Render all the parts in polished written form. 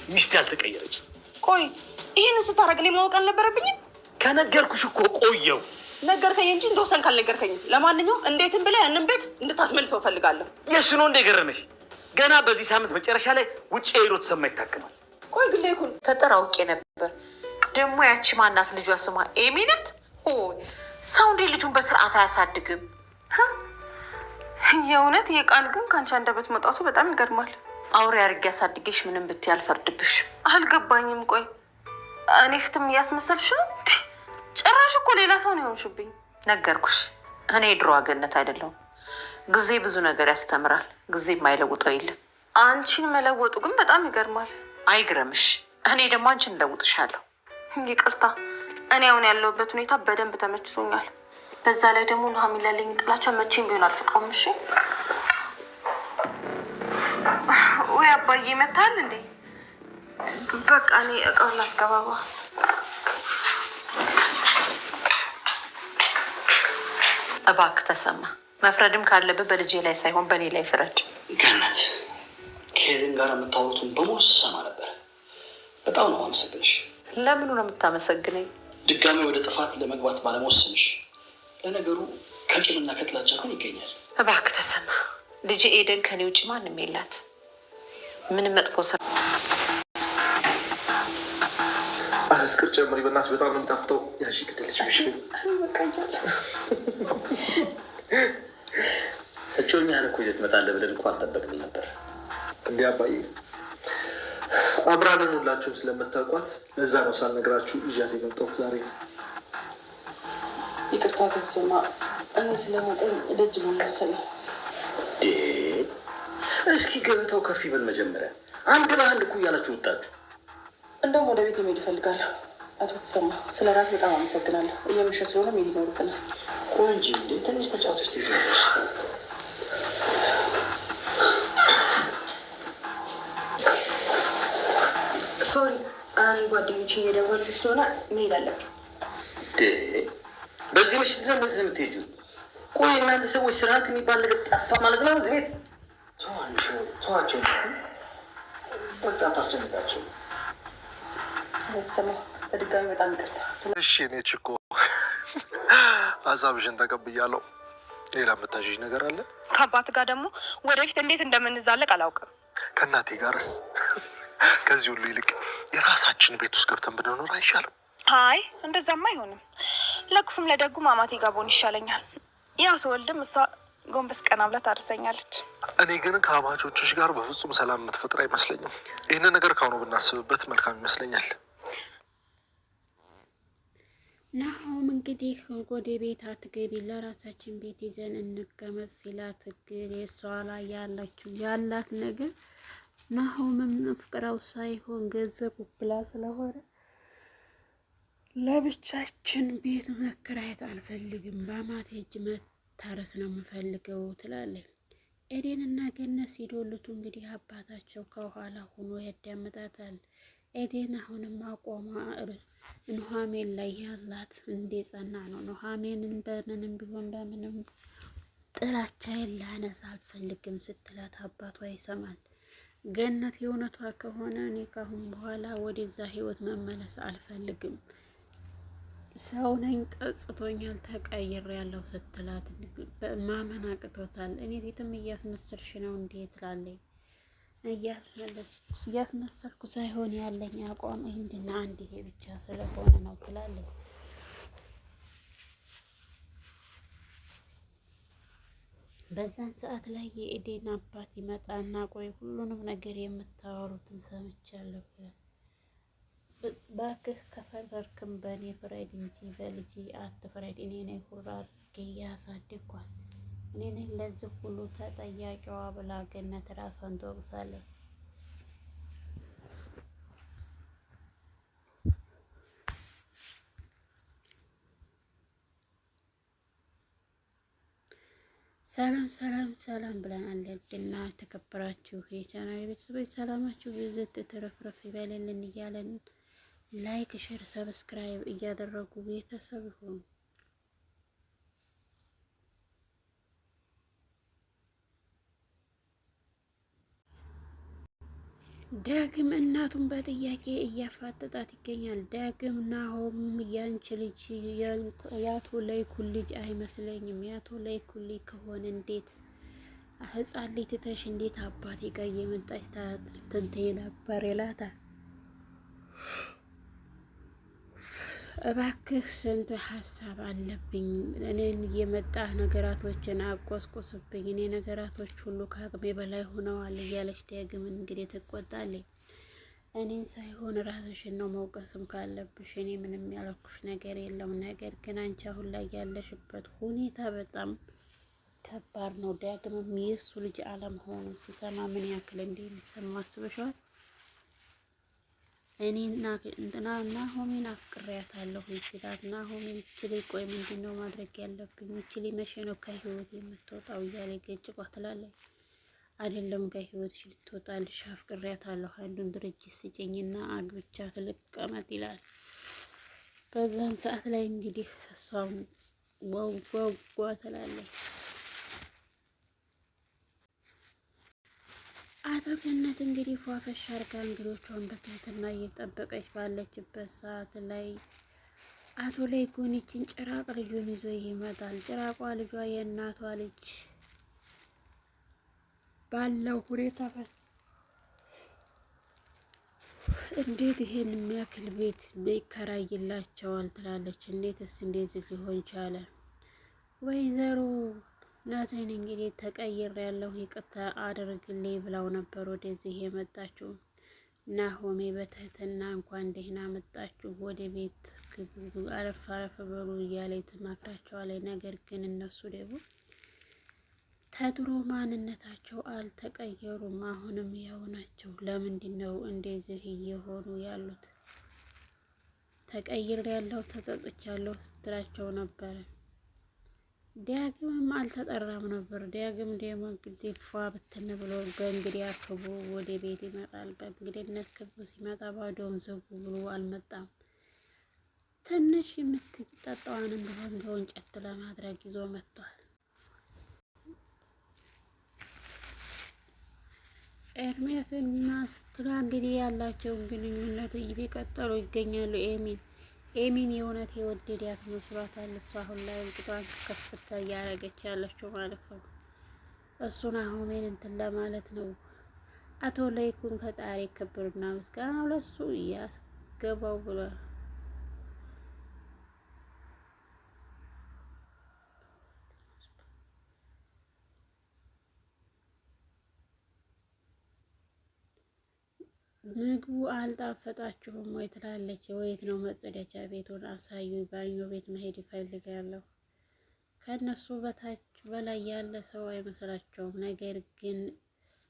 ሚስት ያልተቀየረች። ቆይ ይሄን ስታረግ እኔ ማወቅ አልነበረብኝም? ከነገርኩሽ እኮ ቆየው። ነገርከኝ እንጂ እንደወሰንክ አልነገርከኝም። ለማንኛውም እንዴትም ብለህ ያንን ቤት እንድታስመልሰው ፈልጋለሁ። የእሱ ነው እንደ ገረመሽ? ገና በዚህ ሳምንት መጨረሻ ላይ ውጭ ሄዶ ተሰማ ይታከማል። ቆይ ግን ይኩን ፈጠር አውቄ ነበር። ደግሞ ያቺ ማናት ልጇ ስሟ ኤሚ ናት። ሰው እንዴ ልጁን በስርዓት አያሳድግም? የእውነት የቃል ግን ከአንቺ አንደበት መውጣቱ በጣም ይገርማል። አውሬ አድርጌ ያሳድጌሽ ምንም ብትይ አልፈርድብሽ። አልገባኝም። ቆይ እኔ ፊትም እያስመሰልሽ ነው? ጭራሽ እኮ ሌላ ሰው ነው የሆንሽብኝ። ነገርኩሽ፣ እኔ ድሮ ገነት አይደለሁም። ጊዜ ብዙ ነገር ያስተምራል። ጊዜ የማይለውጠው የለም። አንቺን መለወጡ ግን በጣም ይገርማል። አይግረምሽ። እኔ ደግሞ አንቺን እለውጥሻለሁ። ይቅርታ፣ እኔ አሁን ያለሁበት ሁኔታ በደንብ ተመችቶኛል። በዛ ላይ ደግሞ ኑሐሚን ላለኝ ጥላቻ መቼም ቢሆን አልፍቀውም። እሺ ወይ አባዬ መታል እንዴ? በቃ እኔ እቃውን ላስገባባ። እባክህ ተሰማ፣ መፍረድም ካለብህ በልጄ ላይ ሳይሆን በእኔ ላይ ፍረድ። ገነት፣ ከሄለን ጋር የምታወሩትን በሙሉ ስሰማ ነበር። በጣም ነው አመሰግንሽ። ለምኑ ነው የምታመሰግነኝ? ድጋሚ ወደ ጥፋት ለመግባት ባለመወሰንሽ። ለነገሩ ከቂምና ከጥላቻ ግን ይገኛል። እባክህ ተሰማ፣ ልጄ ኤደን ከኔ ውጭ ማንም የላት። ምንም መጥፎ ስራ ፍቅር ጨምሪ በእናትሽ፣ በጣም ነው የሚጣፍጠው። ያሺ ግድልች ምሽ እጮኛህን እኮ ይዘህ ትመጣለህ ብለን እኮ አልጠበቅንም ነበር። እንዲህ አባዬ፣ አምራንን ሁላችሁም ስለምታውቋት ለዛ ነው ሳልነግራችሁ ይዣት የመጣሁት ዛሬ ነው። ይቅርታ ተሰማ፣ እኔ ስለመጠን ደጅ ነው መሰለኝ። እስኪ ገበታው ከፍ ይበል መጀመሪያ። አንድ ለአንድ እኮ እያላችሁ ወጣችሁ። እንደውም ወደ ቤት መሄድ እፈልጋለሁ። አቶ ተሰማ፣ ስለ ራት በጣም አመሰግናለሁ። እየመሸ ስለሆነ መሄድ ይኖርብናል። ቆንጆ እንዴ፣ ትንሽ ተጫውተሽ ትሄጃለሽ። ሶሪ፣ እኔ ጓደኞች እየደወሉ ስለሆነ መሄድ አለብኝ። በዚህ ምሽት ነው የምትሄጂው? ቆይ እናንተ ሰዎች ስርዓት የሚባል ነገር ጠፋ ማለት ነው እዚህ ቤት? ተዋቸው፣ በቃ ታስጨንቃቸው። ተሰማ፣ በድጋሚ በጣም ይቅርታ። እሺ፣ እኔ ችኮ ሀሳብሽን ተቀብያለሁ። ሌላ የምታዥኝ ነገር አለ? ከአባት ጋር ደግሞ ወደፊት እንዴት እንደምንዛለቅ አላውቅም። ከእናቴ ጋርስ? ከዚህ ሁሉ ይልቅ የራሳችን ቤት ውስጥ ገብተን ብንኖር አይሻልም? አይ እንደዛማ አይሆንም። ለክፉም ለደጉም አማቴ ጋር ብሆን ይሻለኛል። ያው ስወልድም እሷ ጎንበስ ቀና ብላ ታርሰኛለች። እኔ ግን ከአማቾችሽ ጋር በፍጹም ሰላም የምትፈጥር አይመስለኝም። ይህንን ነገር ካሁኑ ብናስብበት መልካም ይመስለኛል። ናሆም እንግዲህ ወደ ቤት አትገቢ፣ ለራሳችን ቤት ይዘን እንቀመጥ ሲላት ግን የሷ ላይ ያላት ነገር ናሆምም ፍቅራው ሳይሆን ገንዘቡ ብላ ስለሆነ ለብቻችን ቤት መከራየት አልፈልግም፣ በአማቴ እጅ መታረስ ነው የምፈልገው ትላለች። ኤዴንና ገነት ሲዶልቱ እንግዲህ አባታቸው ከኋላ ሆኖ ያዳምጣታል። ኤዴን አሁንም አቋሟ ኑሐሚን ላይ ያላት እንደ ጸና ነው። ኑሐሚንን በምንም ቢሆን በምንም ጥላቻዬን ላነሳ አልፈልግም ስትላት አባቷ ይሰማል። ገነት የእውነቷ ከሆነ እኔ ካሁን በኋላ ወደዛ ህይወት መመለስ አልፈልግም፣ ሰው ነኝ፣ ጠጽቶኛል፣ ተቀይሬያለሁ ስትላት ማመን አቅቶታል። እኔ ቤትም እያስመሰልሽ ነው እንዴ ትላለች። እያስመሰልኩ ሳይሆን ያለኝ አቋም አንድና አንድ ይሄ ብቻ ስለሆነ ነው ትላለች። በዛን ሰዓት ላይ የኤዴን አባት ይመጣና ቆይ ሁሉንም ነገር የምታወሩትን ሰምቻለሁ፣ ባክህ ከፈረርክም በእኔ ፍረድ እንጂ በልጄ አትፍረድ። እኔ ነኝ ሁሉ አድርጌ ያሳድግኳት፣ እኔ ነኝ ለዚህ ሁሉ ተጠያቂዋ ብላ ገነት ራሷን ትወቅሳለች። ሰላም ብለናል። እና ተከበራችሁ የቻናል ቤተሰቦች ሰላማችሁ ብዝት ተረፍረፍ ይበልልን እያለን ላይክ፣ ሼር፣ ሰብስክራይብ እያደረጉ ቤተሰብ ይሁኑ። ዳግም እናቱን በጥያቄ እያፋጠጣት ይገኛል። ዳግም ናሆም ያንቺ ልጅ የአቶ ለይኩን ልጅ አይመስለኝም። የአቶ ለይኩን ልጅ ከሆነ እንዴት ህፃን ልጅ ትተሽ እንዴት አባቴ ጋር እየመጣች ትንተይ ነበር ይላታል። እባክህ ስንት ሀሳብ አለብኝ፣ እኔን እየመጣህ ነገራቶችን አቆስቁስብኝ፣ እኔ ነገራቶች ሁሉ ከአቅሜ በላይ ሆነዋል እያለች ዳግምን እንግዲህ ትቆጣለች። እኔን ሳይሆን ራስሽን ነው መውቀስም ካለብሽ፣ እኔ ምንም ያለኩሽ ነገር የለም። ነገር ግን አንቺ አሁን ላይ ያለሽበት ሁኔታ በጣም ከባድ ነው። ዳግምም የእሱ ልጅ አለመሆኑን ሲሰማ ምን ያክል እንደሚሰማው አስበሽዋል? እኔና ናሆሜን አፍቅሬያታለሁ ሲላት ናሆሜን ይችል ቆይ ምንድን ነው ማድረግ ያለብኝ? ይችል መቼ ነው ከህይወት የምትወጣው? እያለ ገጭቋ ትላለች። አይደለም ከህይወትሽ ልትወጣልሽ አፍቅሬያታለሁ፣ አንዱን ድርጅት ስጭኝና አግብቻት ልቀመጥ ይላል። በዛን ሰዓት ላይ እንግዲህ እሷም ዋጓጓ ትላለች። አቶ ገነት እንግዲህ ፏፈሽ አርጋ እንግዶቿን በትህትና እየጠበቀች ባለችበት ሰዓት ላይ አቶ ለይኩን ይችን ጭራቅ ልጁን ይዞ ይመጣል። ጭራቋ ልጇ የእናቷ ልጅ ባለው ሁኔታ እንዴት ይሄን የሚያክል ቤት ይከራይላቸዋል ትላለች። እንዴትስ እንደዚህ ሊሆን ቻለ? ወይዘሮ ናቴን እንግዲህ ተቀይር ያለው ይቅርታ አድርግልኝ ብላው ነበር ወደዚህ የመጣችው። ናሆሜ በትህትና እንኳን ደህና መጣችሁ ወደ ቤት ግቡ፣ አረፍ አረፍ በሉ እያለች ትመክራቸዋለች። ነገር ግን እነሱ ደግሞ ተድሮ ማንነታቸው አልተቀየሩም፣ አሁንም ያው ናቸው። ለምንድን ነው እንደዚህ እየሆኑ ያሉት? ተቀይር ያለው ተጸጽቻለሁ ስትላቸው ነበረ። ዳግምም አልተጠራም ነበር። ዳግም ደግሞ እንግዲህ ፏ ብትን ብሎ በእንግዲህ ክብሩ ወደ ቤት ይመጣል። በእንግድነት ክብሩ ሲመጣ ባዶውን ዘጉ ብሎ አልመጣም። ትንሽ የምትጠጣዋንም ቢሆን በወንጨት ለማድረግ ይዞ መጥቷል። ኤርሚያስና ቱላ እንግዲህ ያላቸውን ግንኙነት እየቀጠሉ ይገኛሉ። ኤሚን የእውነት የወደዳት መስሏታል። እሷ አሁን ላይ እንቅጧን ከፍታ እያደረገች ያለችው ማለት ነው። እሱን ናሆሜን እንትን ለማለት ነው። አቶ ለይኩን ፈጣሪ ክብርና ምስጋና ለሱ እያስገባው ብሏል። ምግቡ አልጣፈጣችሁም ወይ ትላለች። ወይት ነው መጸዳጃ ቤቱን አሳዩ፣ ባኞ ቤት መሄድ ይፈልጋለሁ። ከነሱ በታች በላይ ያለ ሰው አይመስላቸውም። ነገር ግን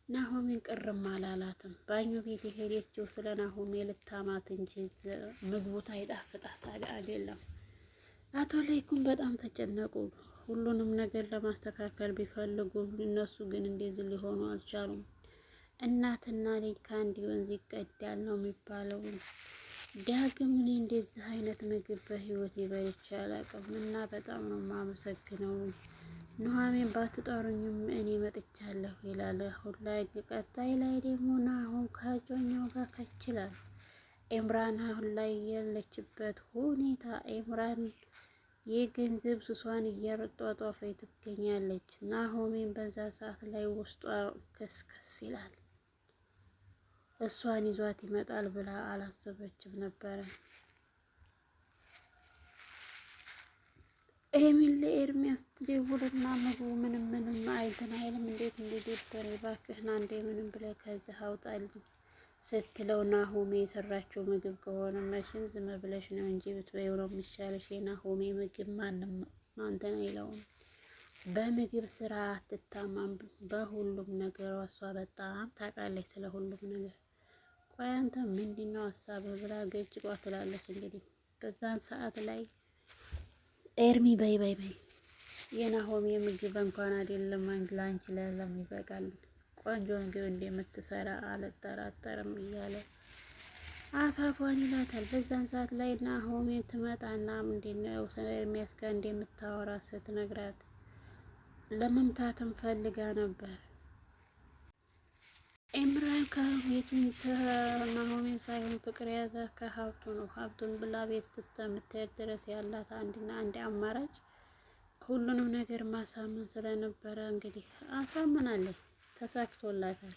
ናሆሜን ቅርም አላላትም። ባኞ ቤት የሄደችው ስለ ናሆሜ ልታማት እንጂ ምግቡ ታይጣፍጣት አይደለም። አቶ ለይኩን በጣም ተጨነቁ። ሁሉንም ነገር ለማስተካከል ቢፈልጉ እነሱ ግን እንደዚህ ሊሆኑ አልቻሉም። እናትና ልጅ ከአንድ ወንዝ ይቀዳል ነው የሚባለው። ዳግም እኔ እንደዚህ አይነት ምግብ በህይወት በልቼ አላውቅም እና በጣም ነው የማመሰግነው። ኑሐሚን ባትጠሩኝም እኔ መጥቻለሁ ይላል። አሁን ላይ ቀጣይ ላይ ደግሞ ናሆም ከእጮኛው ጋር ከችላል። ኤምራን አሁን ላይ ያለችበት ሁኔታ ኤምራን የገንዘብ ሱሷን እያሯጧጧፈች ትገኛለች። ናሆሜን በዛ ሰዓት ላይ ውስጧ ከስከስ ይላል። እሷን ይዟት ይመጣል ብላ አላሰበችም ነበረ። ኤሚን ለኤርሚያስ ትደውልና ምግቡ ምንም አይንትን አይልም፣ እንዴት እንደደበረ እባክህን አንዴ ምንም ብለህ ከዚህ አውጣልኝ ስትለው ናሆሜ የሰራችው ምግብ ከሆነ መቼም ዝም ብለሽ ነው እንጂ ብትበይው ነው የሚሻለሽ። የናሆሜ ምግብ ማንም አንተን አይለውም። በምግብ ስራ አትታማም፣ በሁሉም ነገሯ እሷ በጣም ታውቃለች ስለ ሁሉም ነገር። ቆይ አንተ ምንድነው ሀሳብህ ብላ ገጭቋ ትላለች። እንግዲህ በዛን ሰዓት ላይ ኤርሚ በይ የናሆሜ ምግብ እንኳን አይደለም ለአንቺ ለለም ይበቃል፣ ቆንጆ ምግብ እንደምትሰራ አልጠራጠርም እያለ አፋፏን ይላታል። በዛን ሰዓት ላይ ናሆሜ ትመጣና ምንድነው ኤርሚያስ ጋር እንደምታወራ ስትነግራት ለመምታትም ፈልጋ ነበር። ኤምራን ከቤቱን ከናሆሜን ሳይሆን ፍቅር የያዘ ከሀብቱ ነው። ሀብቱን ብላ ቤት እስከምትሄድ ድረስ ያላት አንድና አንድ አማራጭ ሁሉንም ነገር ማሳመን ስለነበረ እንግዲህ አሳምናለች፣ ተሳክቶላታል።